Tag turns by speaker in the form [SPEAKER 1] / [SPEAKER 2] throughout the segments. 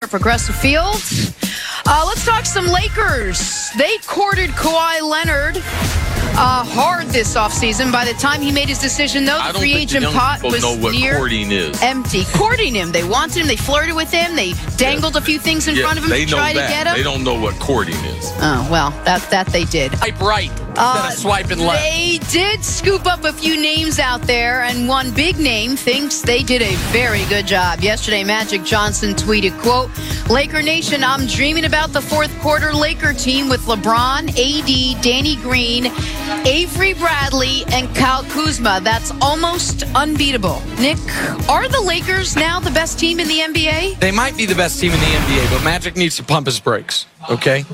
[SPEAKER 1] Progressive Field. Let's talk some Lakers. They courted Kawhi Leonard hard this offseason. By the time he made his decision, though, the free agent pot was near empty. Courting him. They wanted him. They flirted with him. They dangled a few things in front of him to try to get him.
[SPEAKER 2] They don't know what courting is.
[SPEAKER 1] Oh, well, that they did.
[SPEAKER 3] Swipe right instead of swiping left.
[SPEAKER 1] They did scoop up a few names out there, and one big name thinks they did a very good job. Yesterday, Magic Johnson tweeted, quote, "Laker Nation, I'm dreaming about the fourth quarter Laker team with LeBron, AD, Danny Green, Avery Bradley, and Kyle Kuzma. That's almost unbeatable." Nick, are the Lakers now the best team in the NBA?
[SPEAKER 3] They might be the best team in the NBA, but Magic needs to pump his brakes, okay?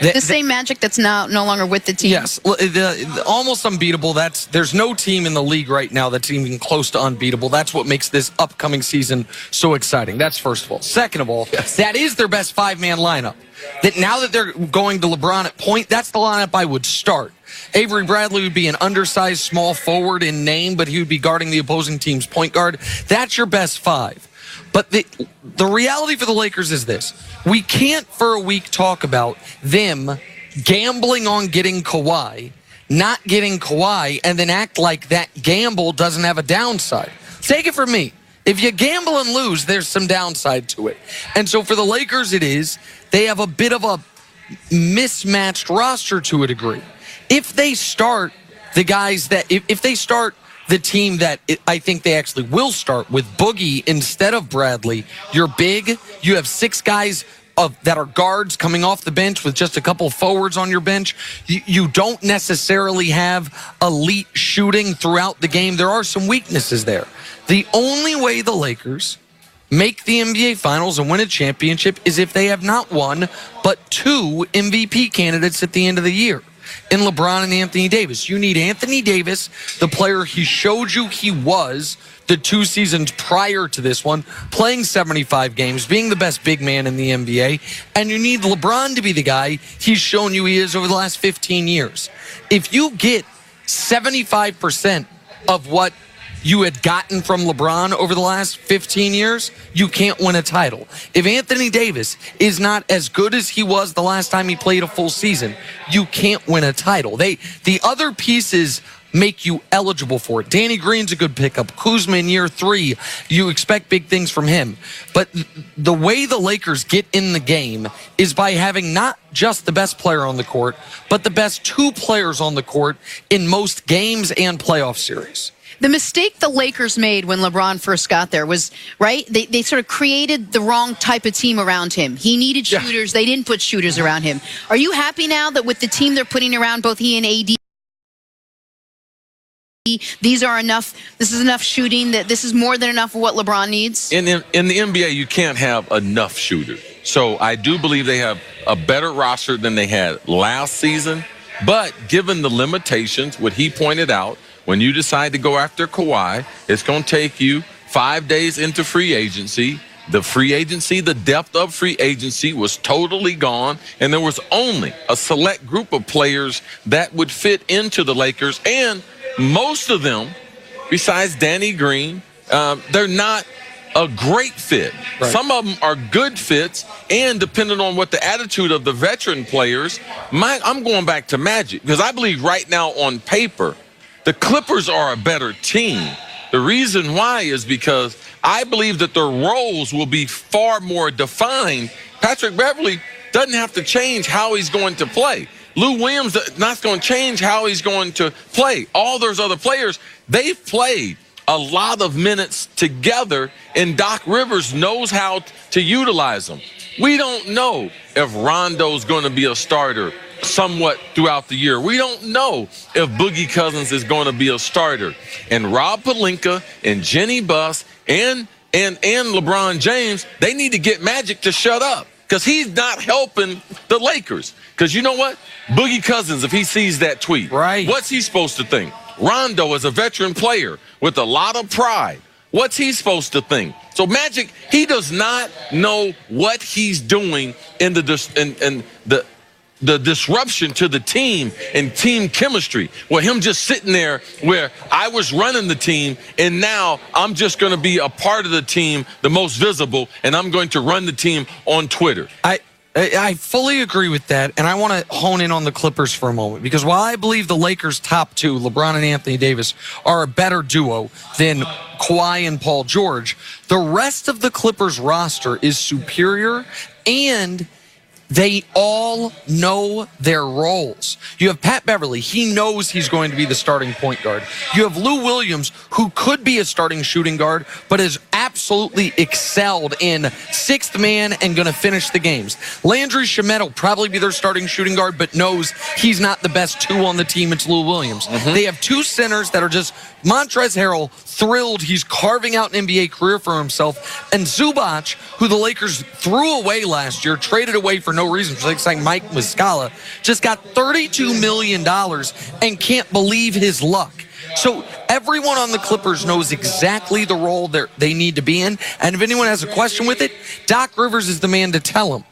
[SPEAKER 1] The same Magic that's now no longer with the team?
[SPEAKER 3] Yes, the almost unbeatable. There's no team in the league right now that's even close to unbeatable. That's what makes this upcoming season so exciting. That's first of all. Second of all, that is their best five-man lineup. That now that they're going to LeBron at point, that's the lineup I would start. Avery Bradley would be an undersized small forward in name, but he would be guarding the opposing team's point guard. That's your best five. But the reality for the Lakers is this. We can't for a week talk about them gambling on getting Kawhi, not getting Kawhi, and then act like that gamble doesn't have a downside. Take it from me. If you gamble and lose, there's some downside to it. And so for the Lakers, they have a bit of a mismatched roster to a degree. If they start the guys that, if they start the team that I think they actually will start with Boogie instead of Bradley, you're big. You have six guys that are guards coming off the bench with just a couple forwards on your bench. You don't necessarily have elite shooting throughout the game. There are some weaknesses there. The only way the Lakers make the NBA Finals and win a championship is if they have not one, but two MVP candidates at the end of the year. In LeBron and Anthony Davis. You need Anthony Davis, the player he showed you he was the 2 seasons prior to this one, playing 75 games, being the best big man in the NBA, and you need LeBron to be the guy he's shown you he is over the last 15 years. If you get 75% of what you had gotten from LeBron over the last 15 years, you can't win a title. If Anthony Davis is not as good as he was the last time he played a full season, you can't win a title. The other pieces make you eligible for it. Danny Green's a good pickup. Kuzma in year 3, you expect big things from him. But the way the Lakers get in the game is by having not just the best player on the court, but the best 2 players on the court in most games and playoff series.
[SPEAKER 1] The mistake the Lakers made when LeBron first got there was, right, they sort of created the wrong type of team around him. He needed shooters. They didn't put shooters around him. Are you happy now that with the team they're putting around both he and AD, these are enough, this is enough shooting, that this is more than enough of what LeBron needs?
[SPEAKER 2] In the NBA, you can't have enough shooters. So I do believe they have a better roster than they had last season. But given the limitations, what he pointed out, when you decide to go after Kawhi, it's going to take you 5 days into free agency. The depth of free agency was totally gone, and there was only a select group of players that would fit into the Lakers, and most of them, besides Danny Green, they're not a great fit. Right. Some of them are good fits, and depending on what the attitude of the veteran players, I'm going back to Magic, because I believe right now on paper, the Clippers are a better team. The reason why is because I believe that their roles will be far more defined. Patrick Beverley doesn't have to change how he's going to play. Lou Williams not going to change how he's going to play. All those other players, they've played a lot of minutes together, and Doc Rivers knows how to utilize them. We don't know if Rondo's going to be a starter somewhat throughout the year. We don't know if Boogie Cousins is going to be a starter. And Rob Pelinka and Jenny Buss and LeBron James, they need to get Magic to shut up, because he's not helping the Lakers. Because you know what? Boogie Cousins, if he sees that tweet,
[SPEAKER 3] right,
[SPEAKER 2] what's he supposed to think? Rondo is a veteran player with a lot of pride. What's he supposed to think? So Magic, he does not know what he's doing in the the disruption to the team and team chemistry. Well, him just sitting there where I was running the team, and now I'm just going to be a part of the team, the most visible, and I'm going to run the team on Twitter.
[SPEAKER 3] I fully agree with that, and I want to hone in on the Clippers for a moment, because while I believe the Lakers' top two, LeBron and Anthony Davis, are a better duo than Kawhi and Paul George, the rest of the Clippers roster is superior, and they all know their roles. You have Pat Beverly. He knows he's going to be the starting point guard. You have Lou Williams, who could be a starting shooting guard, but has absolutely excelled in sixth man and going to finish the games. Landry Shamet will probably be their starting shooting guard, but knows he's not the best two on the team. It's Lou Williams. They have two centers that are just Montrezl Harrell, thrilled he's carving out an NBA career for himself, and Zubac, who the Lakers threw away last year, traded away for no reason, just like Mike Muscala, just got $32 million and can't believe his luck. So everyone on the Clippers knows exactly the role they need to be in, and if anyone has a question with it, Doc Rivers is the man to tell them.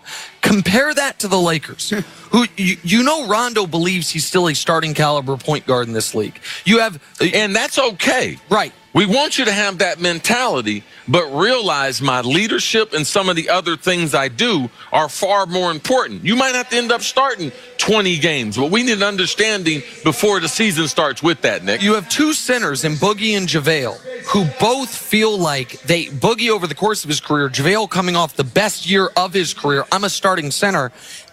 [SPEAKER 3] Compare that to the Lakers, who you know Rondo believes he's still a starting caliber point guard in this league. You have,
[SPEAKER 2] and that's okay.
[SPEAKER 3] Right.
[SPEAKER 2] We want you to have that mentality, but realize my leadership and some of the other things I do are far more important. You might have to end up starting 20 games, but we need an understanding before the season starts with that, Nick.
[SPEAKER 3] You have two centers in Boogie and JaVale, who both feel like Boogie over the course of his career, JaVale coming off the best year of his career, I'm a starting center,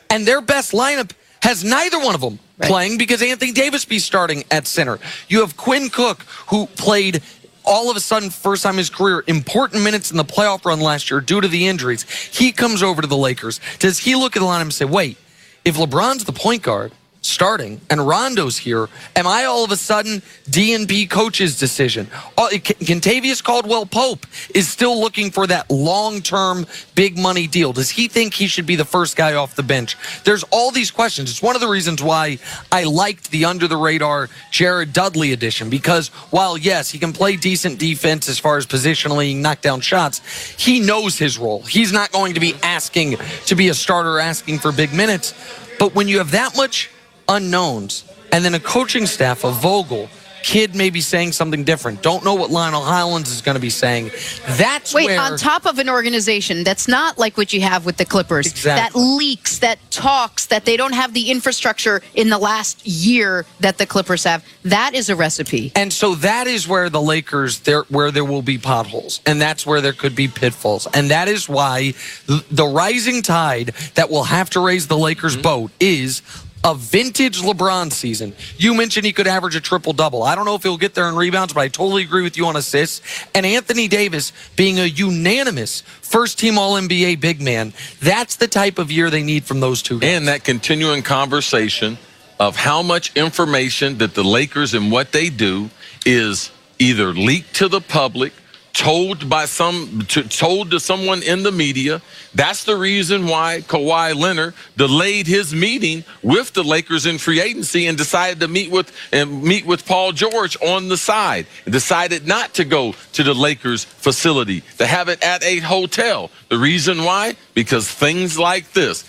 [SPEAKER 3] and their best lineup has neither one of them playing because Anthony Davis be starting at center. You have Quinn Cook, who played all of a sudden, first time in his career, important minutes in the playoff run last year due to the injuries. He comes over to the Lakers. Does he look at the lineup and say, wait, if LeBron's the point guard starting and Rondo's here, am I all of a sudden D&P coach's decision? Kentavious Caldwell-Pope is still looking for that long-term big money deal. Does he think he should be the first guy off the bench? There's all these questions. It's one of the reasons why I liked the under-the-radar Jared Dudley edition, because while, yes, he can play decent defense as far as positionally, knock down shots, he knows his role. He's not going to be asking to be a starter, asking for big minutes. But when you have that much unknowns, and then a coaching staff of Vogel, Kid may be saying something different. Don't know what Lionel Hollins is going to be saying. That's where...
[SPEAKER 1] on top of an organization that's not like what you have with the Clippers, that leaks, that talks, that they don't have the infrastructure in the last year that the Clippers have. That is a recipe.
[SPEAKER 3] And so that is where the Lakers, where there will be potholes, and that's where there could be pitfalls. And that is why the rising tide that will have to raise the Lakers' boat is a vintage LeBron season. You mentioned he could average a triple-double. I don't know if he'll get there in rebounds, but I totally agree with you on assists. And Anthony Davis being a unanimous first-team All-NBA big man, that's the type of year they need from those two guys.
[SPEAKER 2] And that continuing conversation of how much information that the Lakers and what they do is either leaked to the public, told to someone in the media. That's the reason why Kawhi Leonard delayed his meeting with the Lakers in free agency and decided to meet with Paul George on the side. Decided not to go to the Lakers facility, to have it at a hotel. The reason why? Because things like this.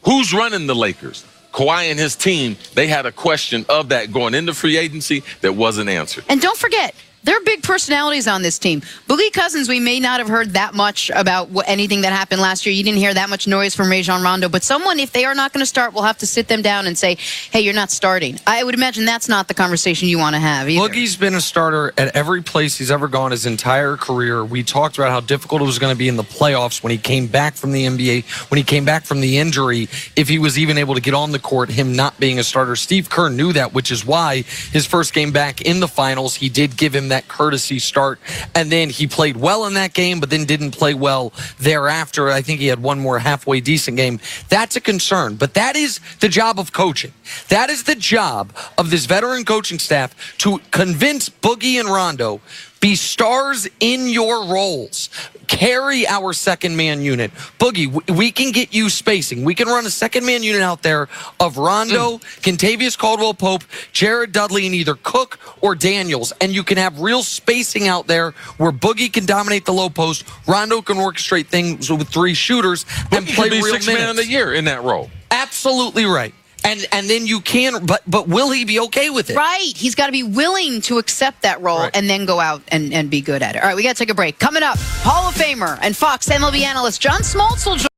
[SPEAKER 2] Who's running the Lakers? Kawhi and his team, they had a question of that going into free agency that wasn't answered.
[SPEAKER 1] And don't forget, there are big personalities on this team. Boogie Cousins, we may not have heard that much about anything that happened last year. You didn't hear that much noise from Rajon Rondo. But someone, if they are not going to start, will have to sit them down and say, hey, you're not starting. I would imagine that's not the conversation you want to have either.
[SPEAKER 3] Boogie's been a starter at every place he's ever gone his entire career. We talked about how difficult it was going to be in the playoffs when he came back from the NBA, when he came back from the injury, if he was even able to get on the court, him not being a starter. Steve Kerr knew that, which is why his first game back in the finals, he did give him that courtesy start, and then he played well in that game, but then didn't play well thereafter. I think he had one more halfway decent game. That's a concern, but that is the job of coaching. That is the job of this veteran coaching staff, to convince Boogie and Rondo, be stars in your roles. Carry our second man unit. Boogie, we can get you spacing. We can run a second man unit out there of Rondo, Kentavious Caldwell-Pope, Jared Dudley, and either Cook or Daniels. And you can have real spacing out there where Boogie can dominate the low post. Rondo can orchestrate things with three shooters and play real minutes.
[SPEAKER 2] Boogie could be 6th man of the year in that role.
[SPEAKER 3] Absolutely. absolutely right. And then you can, but will he be okay with it?
[SPEAKER 1] Right. He's got to be willing to accept that role and then go out and be good at it. All right, we got to take a break. Coming up, Hall of Famer and Fox MLB analyst John Smoltz will join